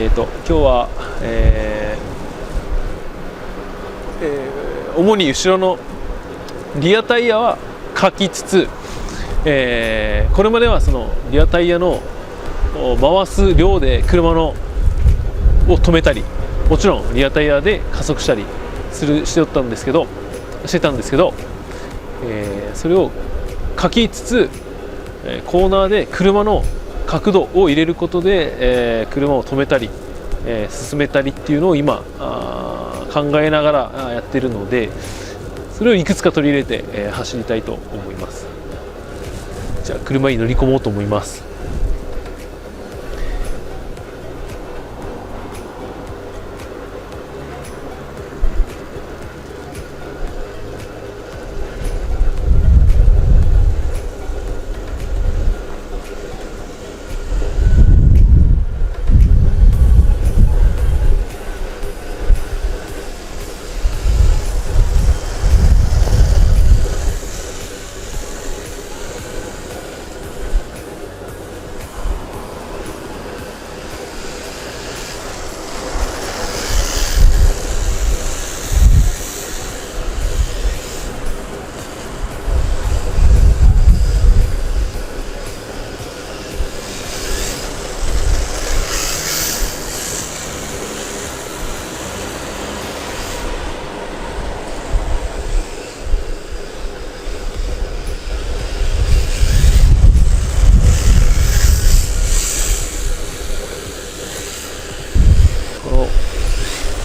今日は、主に後ろのリアタイヤはかきつつ、これまではそのリアタイヤの回す量で車のを止めたり、もちろんリアタイヤで加速したりしてたんですけど、それをかきつつコーナーで車の角度を入れることで、車を止めたり、進めたりっていうのを今考えながらやってるので、それをいくつか取り入れて、走りたいと思います。じゃあ車に乗り込もうと思います。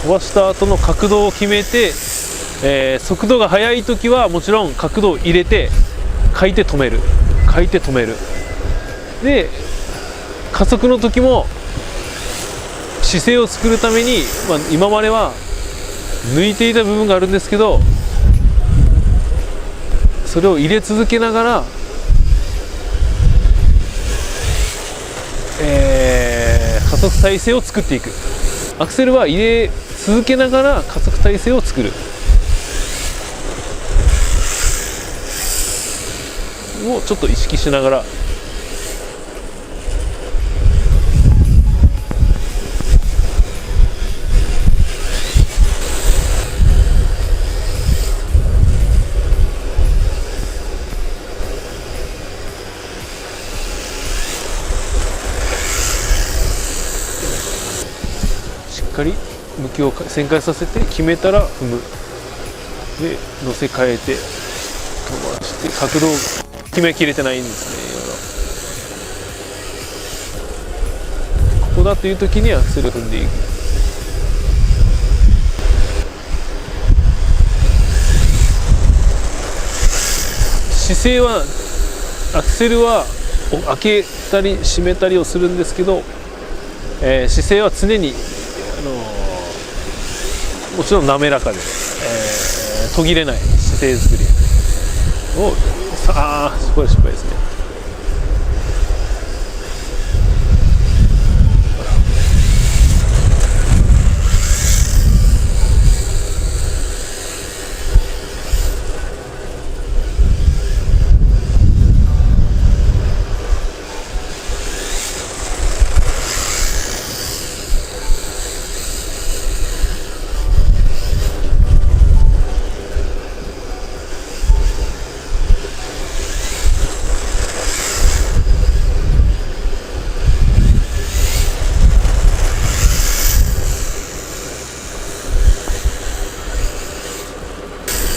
飛ばした後の角度を決めて、速度が速い時はもちろん角度を入れて書いて止めるで、加速の時も姿勢を作るために、今までは抜いていた部分があるんですけど、それを入れ続けながら、加速体勢を作っていく。アクセルは入れ続けながら加速体勢を作るをちょっと意識しながら、しっかり向きを旋回させて決めたら踏むで、乗せ替えて飛ばして角度を決めきれてないんですね。ここだという時にアクセルを踏んでいく。姿勢はアクセルは開けたり閉めたりをするんですけど、姿勢は常にもちろん滑らかで、途切れない姿勢作りをこれ失敗ですね。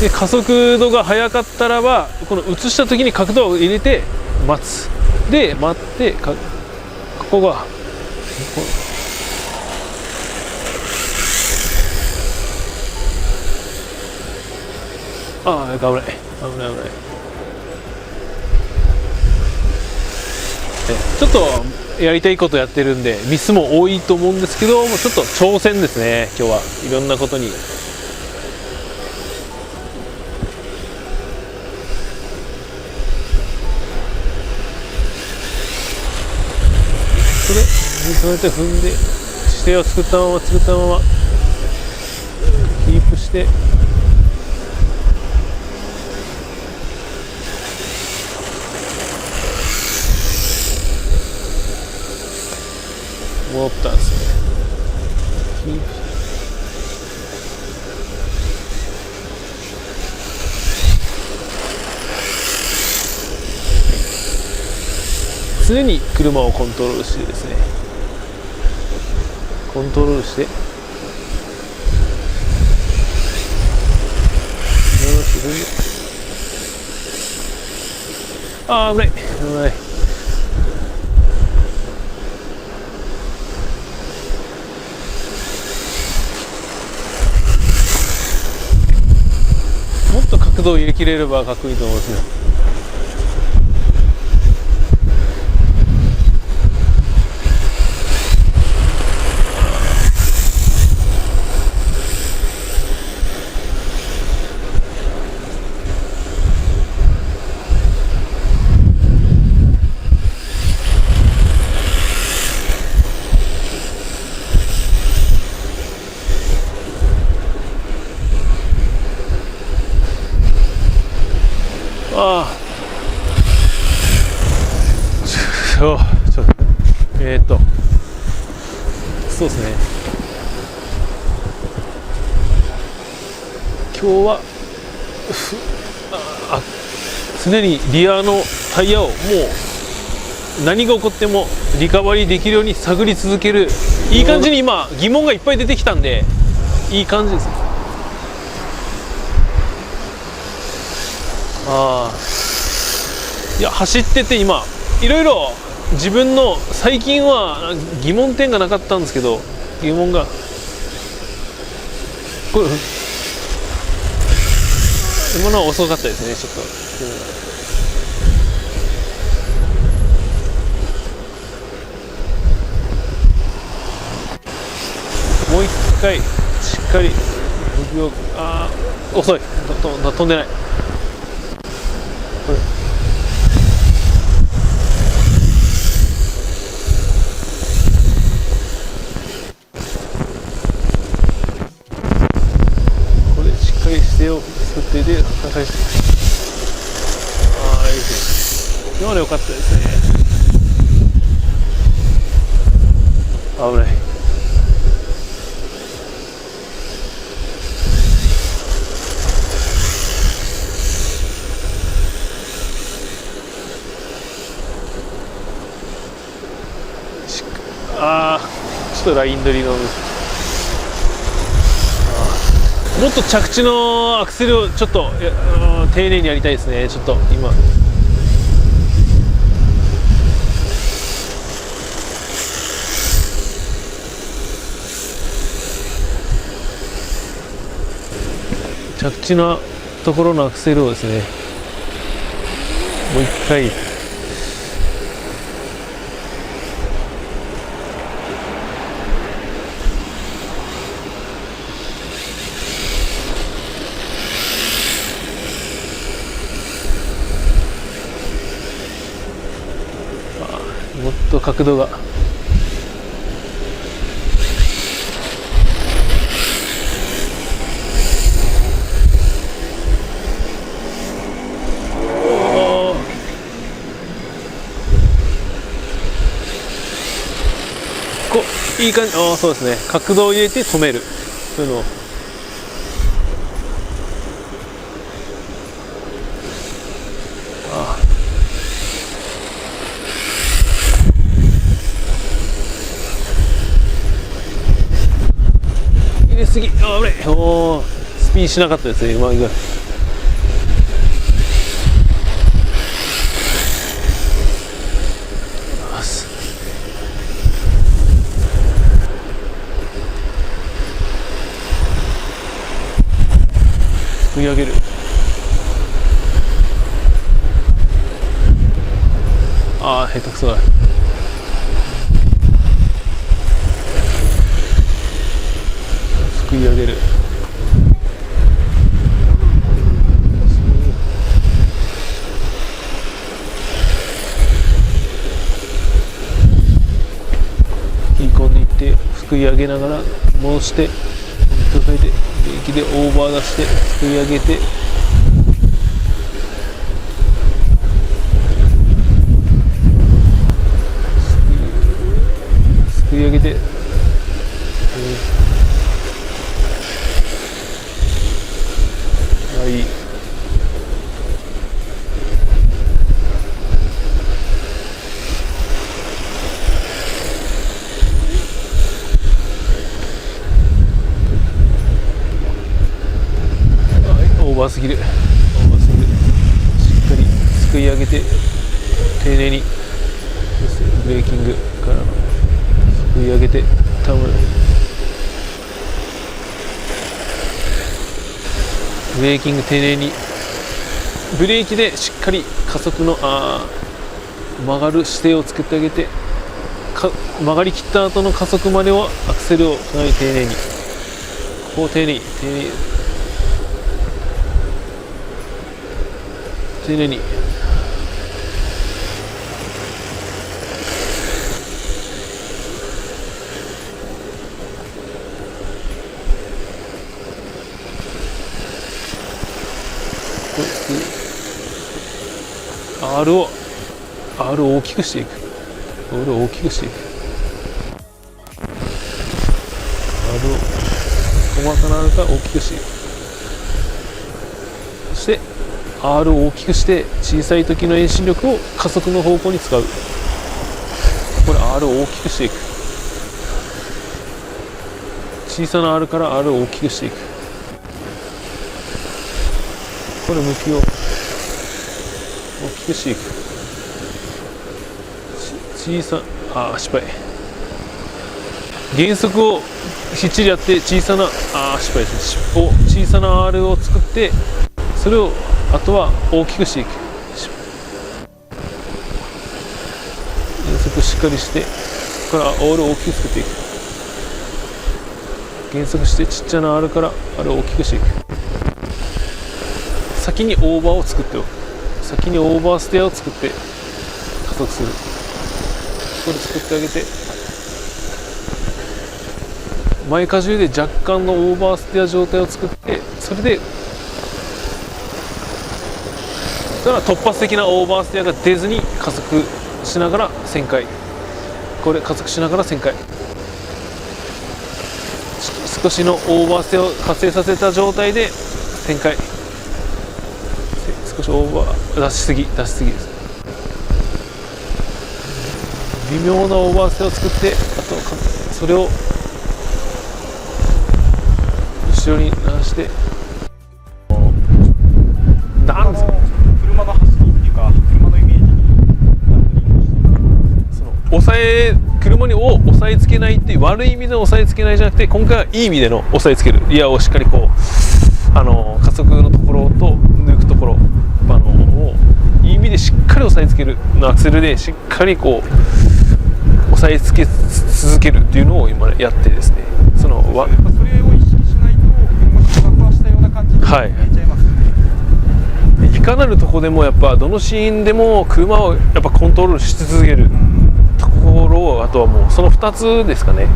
で、加速度が速かったらば、この移した時に角度を入れて待つ。で待ってここが危ない危ない。ちょっとやりたいことやってるんでミスも多いと思うんですけど、もうちょっと挑戦ですね。今日はいろんなことに。そうやって踏んで姿勢を作ったままキープして、戻ったんですね。常に車をコントロールしてですね、コントロールして、あー危ない危ない。もっと角度を入れ切れればかっこいいと思うんですね。ああ、そうですね。今日は常にリアのタイヤをもう何が起こってもリカバリーできるように探り続ける。いい感じに今疑問がいっぱい出てきたんで、いい感じです。いや走ってて今いろいろ自分の最近は疑問点がなかったんですけど、疑問がこれ今のは遅かったですねちょっと。もう一回しっかり遅い飛んでない。これ姿勢を作っていて、いいですね。今まで良かったですね。危ない。ちょっとライン取りのもっと着地のアクセルをちょっと丁寧にやりたいですね。ちょっと今着地のところのアクセルをですね、もう一回もっと角度がいい感じ。そうですね、角度を入れて止める、そういうのをすぎ、危ない。スピンしなかったですね、うまいぐらい。すくい上げる。下手くそだ。すくい上げる。切り込んでいってすくい上げながら戻して叩いて、息でオーバー出してすくい上げて、すくい上げて、バーすぎる、しっかりすくい上げて丁寧にブレーキングからのすくい上げて多分ブレーキング丁寧にブレーキでしっかり加速の曲がる姿勢を作ってあげて、曲がりきった後の加速まではアクセルをかなり丁寧に、ここを丁寧に丁寧にR を大きくしていく、R を大きくしていく、R を細かな R から大きくしていく。そして R を大きくして小さい時の遠心力を加速の方向に使う。これ R を大きくしていく。小さな R から R を大きくしていく。これ向きを大きくしていく。小さ失敗。減速をきっちりやって小さな失敗ですね。小さな R を作って、それをあとは大きくしていく。減速しっかりして、ここから R を大きく作っていく。減速してちっちゃな R から R を大きくしていく。先にオーバーを作っておく。先にオーバーステアを作って加速する。これ作ってあげて、前荷重で若干のオーバーステア状態を作って、それで突発的なオーバーステアが出ずに加速しながら旋回、これ加速しながら旋回、少しのオーバーステアを発生させた状態で旋回、少しオーバー出しすぎです。微妙なオーバーステアを作って、あとそれを後ろに回して、なんですか、車の走りっていうか車のイメージにその車にを押さえつけないっていう悪い意味での押さえつけないじゃなくて、今回はいい意味での押さえつける、リアをしっかりこう加速のところと抜くところをいい意味でしっかり押さえつけるのアクセルでしっかりこう押さえつけ続けるっていうのを今やってですね、それを意識しないと車がふわふわしたような感じに見えちゃいますよね。いかなるとこでもやっぱどのシーンでも車をやっぱコントロールし続けるところを、あとはもうその2つですかね、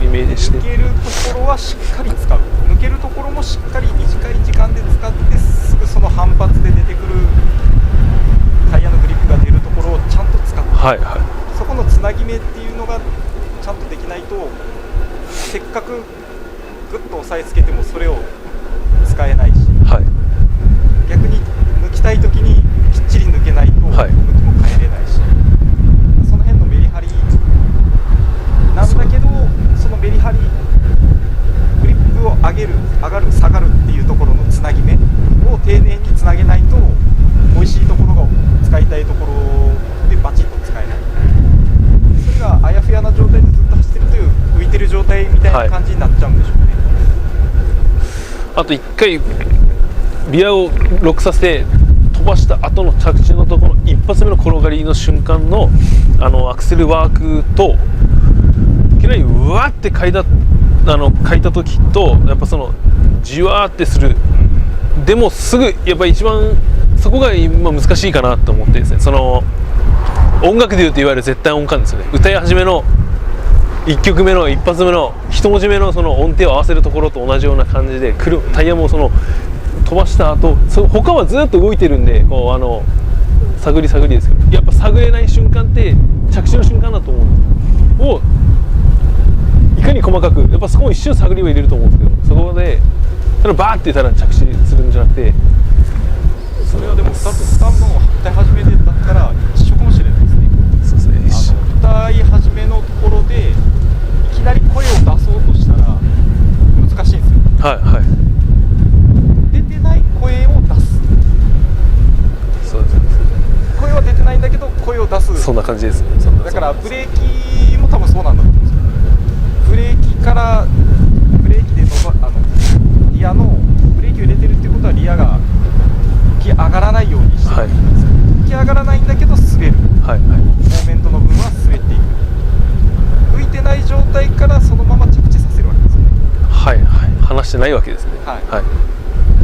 イメージして。抜けるところはしっかり使う、抜けるところもしっかり短い時間で使って、すぐその反発で出てくるタイヤのグリップが出るところをちゃんと使って、そこのつなぎ目っていうのがちゃんとできないと、せっかくグッと押さえつけてもそれを使えないし、逆に抜きたいときにきっちり抜けないと向きも変えれないし、その辺のメリハリなんだけど、そのメリハリグリップを上げる上がる下がるっていうところのつなぎ目を丁寧につなげないと、美味しいところが使いたいところでバチッと使えない。それがあやふやな状態でずっと走ってるという浮いてる状態みたいな感じになっちゃうんでしょうね。あと1回ビアをロックさせて飛ばした後の着地のところ、一発目の転がりの瞬間のアクセルワークと、いきなりうわって書いた時と、やっぱそのじわーってする、でもすぐやっぱ一番そこが今難しいかなと思ってですね、その音楽でいうといわゆる絶対音感ですよね。歌い始めの1曲目の一発目の一文字目のその音程を合わせるところと同じような感じで、タイヤもその飛ばした後、他はずっと動いてるんで、こう探りですけど、やっぱ探れない瞬間って着地の瞬間だと思うをいかに細かく、やっぱそこも一瞬探りを入れると思うんですけど、そこでただバーって言ったら着地するんじゃなくて、それはでも2の歌い始めでだったら一緒かもしれないですね。そうですね、歌い始めのところでいきなり声を出そうとしたら難しいんですよ。出てない声をそんな感じです。だからブレーキも多分そうなんだと思うんですよ。ブレーキでリアのブレーキを入れてるってことはリアが浮き上がらないようにしてるんですよ。浮き上がらないんだけど滑る、はいはい、モーメントの分は滑っていく。浮いてない状態からそのまま着地させるわけですよね。はいはい、離してないわけですね。はい、はい、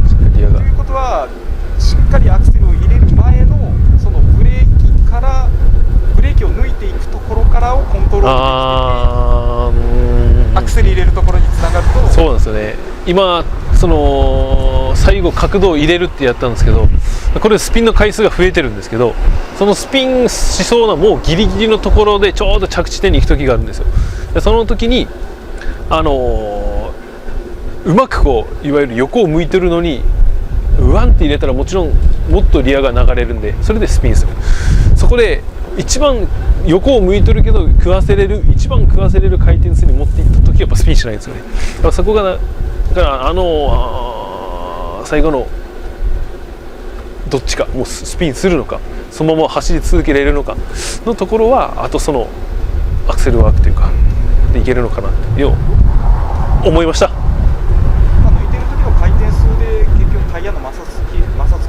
しっかりリアがということはしっかりアクセルを入れる前のそのブレーキを抜いていくところからをコントロールできて、アクセル入れるところにつながると。そうなんですよね。今その最後角度を入れるってやったんですけど、これスピンの回数が増えてるんですけど、そのスピンしそうなもうギリギリのところでちょうど着地点に行く時があるんですよ。でその時にうまくこういわゆる横を向いてるのにうわんって入れたらもちろんもっとリアが流れるんで、それでスピンする。そこで一番横を向いてるけど一番食わせれる回転数に持っていった時はやっぱスピンしないんですよね。だからそこがだから最後のどっちかもうスピンするのかそのまま走り続けられるのかのところはあとそのアクセルワークというかでいけるのかなっていう思いました。抜いてる時の回転数で結局タイヤの摩擦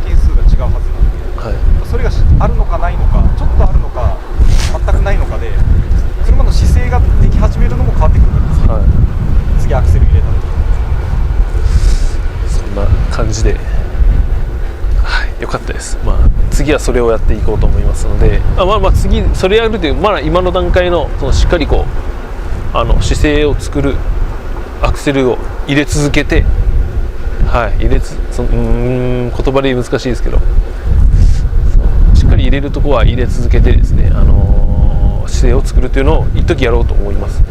係数が違うはずなんで、はい、それがあるのかないのか、ちょっとあるのか全くないのかで車の姿勢ができ始めるのも変わってくるんですよ、はい、次アクセル入れた時。そんな感じで、はい、よかったです。次はそれをやっていこうと思いますので、次それやるという、今の段階のそのしっかりこう姿勢を作るアクセルを入れ続けて、はい、言葉で難しいですけど、しっかり入れるところは入れ続けてですね、姿勢を作るというのを一時やろうと思います。